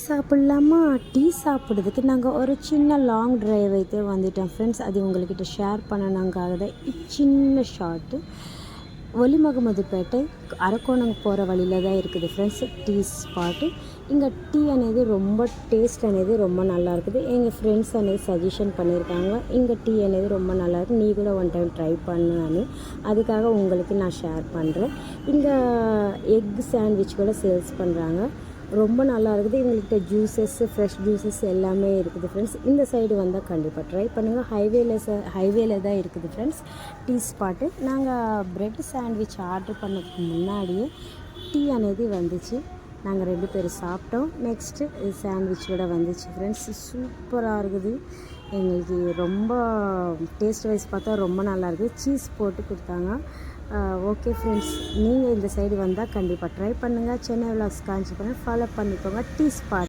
சாப்பிட்லாமா? Tea சாப்பிட்றதுக்கு நாங்கள் ஒரு சின்ன லாங் ட்ரைவ் అయితే வந்துட்டோம் ஃப்ரெண்ட்ஸ். அது உங்கள்கிட்ட ஷேர் பண்ணணுங்காக தான் சின்ன ஷார்ட்டு. ఒలిమగమదుపేట அரக்கோணம் போகிற வழியில் தான் இருக்குது ஃப்ரெண்ட்ஸ் டீ ஸ்பாட்டு. இங்கே டீ అనేది ரொம்ப டேஸ்ட் అనేది ரொம்ப நல்லா இருக்குது. எங்கள் ஃப்ரெண்ட்ஸ் అనేది సజెషన్ பண்ணியிருக்காங்க, இங்கே டீ అనేది ரொம்ப நல்லாயிருக்கு, நீ கூட ஒன் டைம் ட்ரை பண்ணு అని. அதுக்காக உங்களுக்கு நான் ஷேர் பண்ணுறேன். இங்கே எக் சாண்ட்விச் கூட சேல்ஸ் பண்ணுறாங்க, ரொம்ப நல்லா இருக்குது. எங்கள்கிட்ட ஜூஸஸ், ஃப்ரெஷ் ஜூஸஸ் எல்லாமே இருக்குது ஃப்ரெண்ட்ஸ். இந்த சைடு வந்தால் கண்டிப்பாக ட்ரை பண்ணுங்கள். ஹைவேல தான் இருக்குது ஃப்ரெண்ட்ஸ் டீ ஸ்பாட்டு. நாங்கள் ப்ரெட் சாண்ட்விச் ஆர்டர் பண்ணதுக்கு முன்னாடியே டீ అనేది வந்துச்சு. நாங்கள் 2 பேரும் சாப்பிட்டோம். நெக்ஸ்ட்டு சாண்ட்விச் கூட வந்துச்சு ஃப்ரெண்ட்ஸ். சூப்பராக இருக்குது. எங்களுக்கு ரொம்ப டேஸ்ட் வைஸ் பார்த்தா ரொம்ப நல்லாயிருக்குது. சீஸ் போட்டு கொடுத்தாங்க. ஓகே ஃப்ரெண்ட்ஸ், நீங்கள் இந்த சைடு வந்தால் கண்டிப்பாக ட்ரை பண்ணுங்கள். சென்னை விலாக்ஸ் காஞ்சிபுரம் ஃபாலோ பண்ணிக்கோங்க. Tea spot.